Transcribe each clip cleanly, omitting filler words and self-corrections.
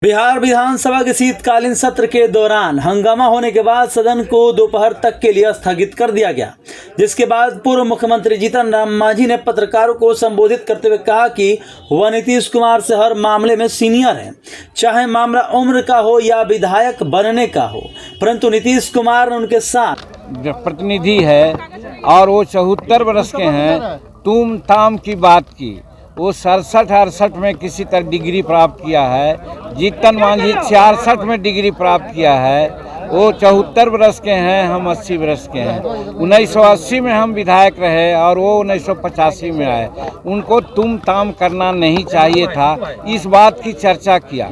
बिहार विधानसभा के शीतकालीन सत्र के दौरान हंगामा होने के बाद सदन को दोपहर तक के लिए स्थगित कर दिया गया, जिसके बाद पूर्व मुख्यमंत्री जीतन राम मांझी ने पत्रकारों को संबोधित करते हुए कहा कि वह नीतीश कुमार से हर मामले में सीनियर हैं, चाहे मामला उम्र का हो या विधायक बनने का हो, परंतु नीतीश कुमार उनके साथ प्रतिनिधि है और वो 74 वर्ष के हैं। तुम ताम की बात की, वो 67-68 में किसी तरह डिग्री प्राप्त किया है। जीतन मांझी 66 में डिग्री प्राप्त किया है। वो 74 वर्ष के हैं, हम 80 वर्ष के हैं। 1980 में हम विधायक रहे और वो 1985 में आए। उनको तुम ताम करना नहीं चाहिए था, इस बात की चर्चा किया।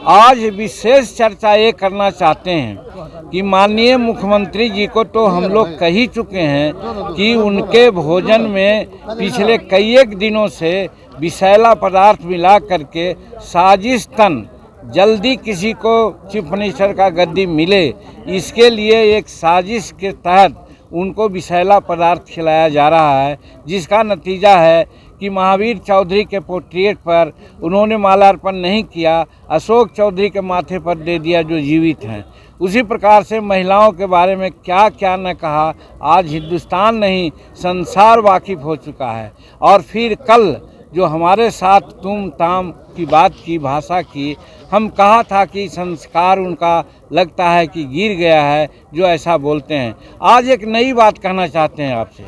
आज विशेष चर्चा ये करना चाहते हैं कि माननीय मुख्यमंत्री जी को तो हम लोग कह ही चुके हैं कि उनके भोजन में पिछले कई एक दिनों से विषैला पदार्थ मिला करके साजिशतन जल्दी किसी को चीफ मिनिस्टर का गद्दी मिले, इसके लिए एक साजिश के तहत उनको विषैला पदार्थ खिलाया जा रहा है, जिसका नतीजा है कि महावीर चौधरी के पोर्ट्रेट पर उन्होंने माल्यार्पण नहीं किया, अशोक चौधरी के माथे पर दे दिया जो जीवित हैं। उसी प्रकार से महिलाओं के बारे में क्या क्या न कहा, आज हिंदुस्तान नहीं संसार वाकिफ हो चुका है। और फिर कल जो हमारे साथ तुम ताम की बात की, भाषा की, हम कहा था कि संस्कार उनका लगता है कि गिर गया है जो ऐसा बोलते हैं। आज एक नई बात कहना चाहते हैं आपसे,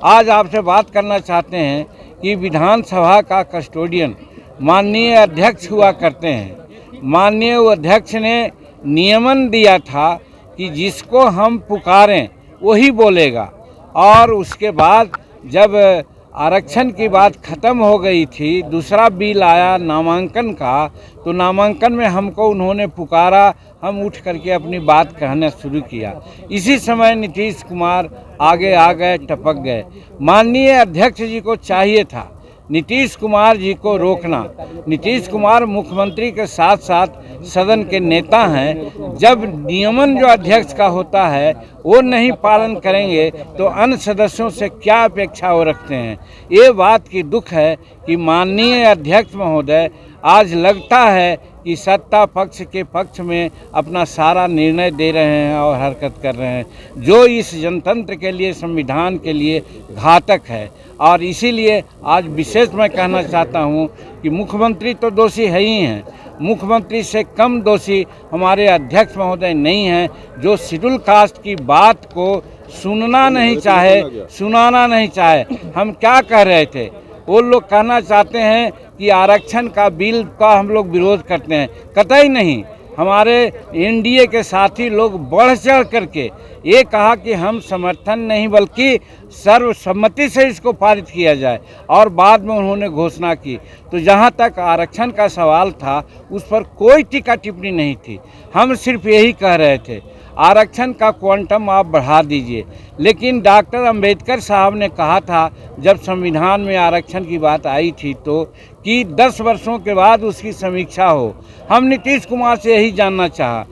आज आपसे बात करना चाहते हैं कि विधानसभा का कस्टोडियन माननीय अध्यक्ष हुआ करते हैं। माननीय अध्यक्ष ने नियमन दिया था कि जिसको हम पुकारें वही बोलेगा, और उसके बाद जब आरक्षण की बात ख़त्म हो गई थी, दूसरा बिल आया नामांकन का, तो नामांकन में हमको उन्होंने पुकारा, हम उठ करके अपनी बात कहना शुरू किया। इसी समय नीतीश कुमार आगे आ गए, टपक गए। माननीय अध्यक्ष जी को चाहिए था नीतीश कुमार जी को रोकना। नीतीश कुमार मुख्यमंत्री के साथ साथ सदन के नेता हैं। जब नियमन जो अध्यक्ष का होता है वो नहीं पालन करेंगे तो अन्य सदस्यों से क्या अपेक्षा वो रखते हैं। ये बात की दुख है कि माननीय अध्यक्ष महोदय आज लगता है कि सत्ता पक्ष के पक्ष में अपना सारा निर्णय दे रहे हैं और हरकत कर रहे हैं, जो इस जनतंत्र के लिए, संविधान के लिए घातक है। और इसीलिए आज विशेष मैं कहना चाहता हूं कि मुख्यमंत्री तो दोषी है ही हैं, मुख्यमंत्री से कम दोषी हमारे अध्यक्ष महोदय नहीं हैं, जो शेड्यूल कास्ट की बात को सुनना नहीं चाहे, सुनाना नहीं चाहे। हम क्या कह रहे थे, वो लोग कहना चाहते हैं कि आरक्षण का बिल का हम लोग विरोध करते हैं, कतई नहीं। हमारे एनडीए के साथी लोग बढ़ चढ़ करके ये कहा कि हम समर्थन नहीं बल्कि सर्वसम्मति से इसको पारित किया जाए, और बाद में उन्होंने घोषणा की। तो जहाँ तक आरक्षण का सवाल था उस पर कोई टीका टिप्पणी नहीं थी, हम सिर्फ यही कह रहे थे आरक्षण का क्वांटम आप बढ़ा दीजिए। लेकिन डॉक्टर अंबेडकर साहब ने कहा था जब संविधान में आरक्षण की बात आई थी तो कि 10 वर्षों के बाद उसकी समीक्षा हो। हम नीतीश कुमार से यही जानना चाहा,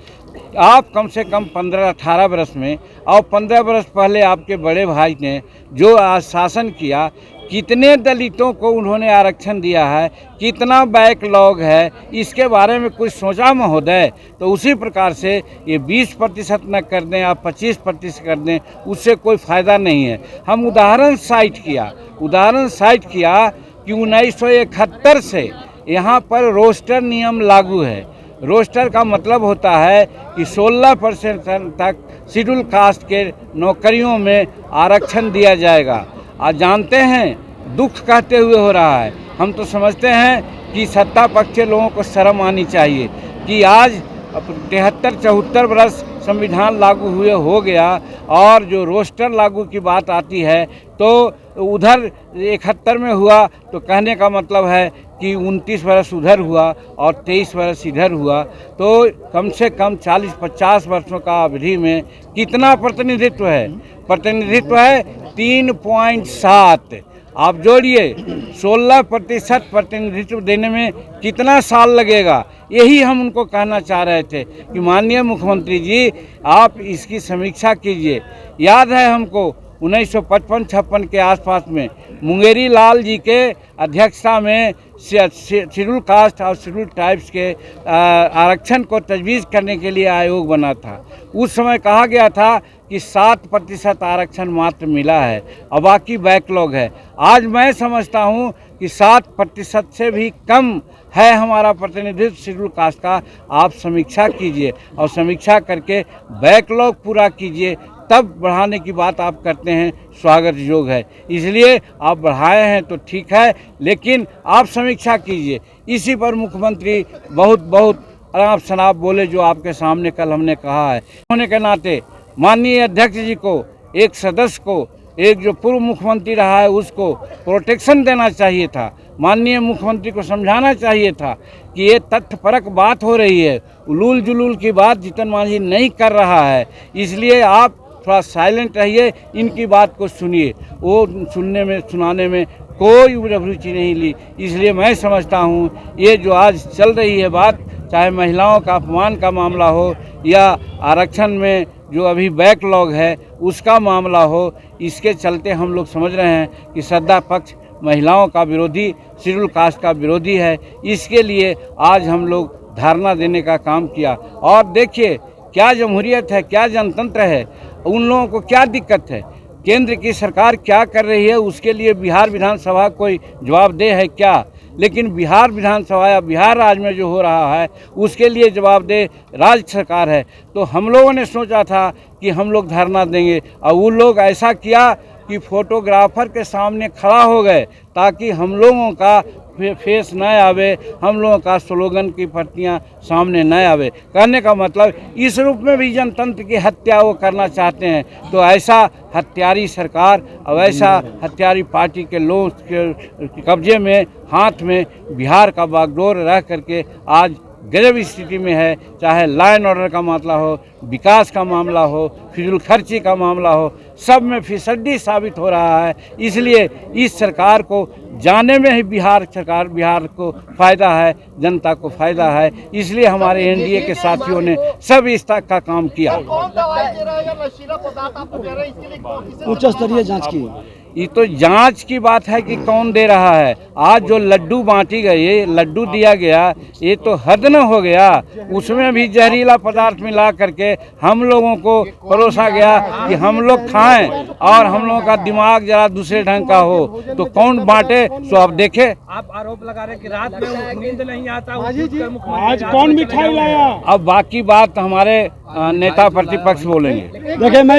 आप कम से कम 15-18 वर्ष में और 15 वर्ष पहले आपके बड़े भाई ने जो शासन किया, कितने दलितों को उन्होंने आरक्षण दिया है, कितना बैकलॉग है, इसके बारे में कुछ सोचा महोदय? तो उसी प्रकार से ये 20% न कर दें, आप 25% कर दें, उससे कोई फ़ायदा नहीं है। हम उदाहरण साइट किया कि 1971 से यहाँ पर रोस्टर नियम लागू है। रोस्टर का मतलब होता है कि 16% तक शेड्यूल कास्ट के नौकरियों में आरक्षण दिया जाएगा। आज जानते हैं दुख कहते हुए हो रहा है। हम तो समझते हैं कि सत्ता पक्ष के लोगों को शर्म आनी चाहिए कि आज 73-74 वर्ष संविधान लागू हुए हो गया, और जो रोस्टर लागू की बात आती है तो उधर 71 में हुआ, तो कहने का मतलब है कि 29 वर्ष उधर हुआ और 23 वर्ष इधर हुआ, तो कम से कम 40-50 वर्षों का अवधि में कितना प्रतिनिधित्व है? प्रतिनिधित्व है 3.7। आप जोड़िए 16% प्रतिनिधित्व देने में कितना साल लगेगा। यही हम उनको कहना चाह रहे थे कि माननीय मुख्यमंत्री जी आप इसकी समीक्षा कीजिए। याद है हमको 1955-56 के आसपास में मुंगेरी लाल जी के अध्यक्षता में शेड्यूल कास्ट और शेड्यूल ट्राइब्स के आरक्षण को तजवीज़ करने के लिए आयोग बना था। उस समय कहा गया था कि 7% आरक्षण मात्र मिला है और बाकी बैकलॉग है। आज मैं समझता हूं कि 7% से भी कम है हमारा प्रतिनिधित्व शेड्यूल कास्ट का। आप समीक्षा कीजिए और समीक्षा करके बैकलॉग पूरा कीजिए, तब बढ़ाने की बात आप करते हैं, स्वागत योग है। इसलिए आप बढ़ाए हैं तो ठीक है, लेकिन आप समीक्षा कीजिए। इसी पर मुख्यमंत्री बहुत अनाप शनाप बोले, जो आपके सामने कल हमने कहा है। होने के नाते माननीय अध्यक्ष जी को, एक सदस्य को, एक जो पूर्व मुख्यमंत्री रहा है उसको प्रोटेक्शन देना चाहिए था। माननीय मुख्यमंत्री को समझाना चाहिए था कि ये तथ्यपरक बात हो रही है, उलूल जुलूल की बात जीतन मांझी नहीं कर रहा है। इसलिए आप थोड़ा साइलेंट रहिए, इनकी बात को सुनिए। वो सुनाने में कोई रुचि नहीं ली। इसलिए मैं समझता हूँ ये जो आज चल रही है बात, चाहे महिलाओं का अपमान का मामला हो या आरक्षण में जो अभी बैकलॉग है उसका मामला हो, इसके चलते हम लोग समझ रहे हैं कि सत्ता पक्ष महिलाओं का विरोधी, शेड्यूल कास्ट का विरोधी है। इसके लिए आज हम लोग धरना देने का काम किया। और देखिए क्या जमहूरियत है, क्या जनतंत्र है, उन लोगों को क्या दिक्कत है, केंद्र की सरकार क्या कर रही है, उसके लिए बिहार विधानसभा कोई जवाबदेह है क्या? लेकिन बिहार विधानसभा या बिहार राज्य में जो हो रहा है उसके लिए जवाबदेह राज्य सरकार है। तो हम लोगों ने सोचा था कि हम लोग धरना देंगे, और वो लोग ऐसा किया कि फोटोग्राफर के सामने खड़ा हो गए ताकि हम लोगों का फेस न आवे, हम लोगों का स्लोगन की प्रतियां सामने न आवे। कहने का मतलब इस रूप में भी जनतंत्र की हत्या वो करना चाहते हैं। तो ऐसा हत्यारी सरकार और ऐसा हत्यारी पार्टी के लोगों के कब्जे में, हाथ में बिहार का बागडोर रह करके आज गजब स्थिति में है। चाहे लॉ एंड ऑर्डर का मामला हो, विकास का मामला हो, फिजूल खर्ची का मामला हो, सब में फिसड्डी साबित हो रहा है। इसलिए इस सरकार को जाने में ही बिहार को फ़ायदा है, जनता को फ़ायदा है। इसलिए हमारे एनडीए के साथियों ने सब इस तक का काम किया। उच्च स्तरीय जांच की, ये तो जांच की बात है कि कौन दे रहा है। आज जो लड्डू बांटी गई, ये लड्डू दिया गया, ये तो हद न हो गया। उसमें भी जहरीला पदार्थ मिला करके हम लोगों को परोसा गया कि हम लोग खाएं और हम लोगों का दिमाग जरा दूसरे ढंग का हो। तो कौन बांटे सो आप देखे। आप आरोप लगा रहे कि रात में नींद नहीं आता, आज कौन मिठाई लाया? अब बाकी बात हमारे नेता प्रतिपक्ष बोलेंगे। देखिए मैं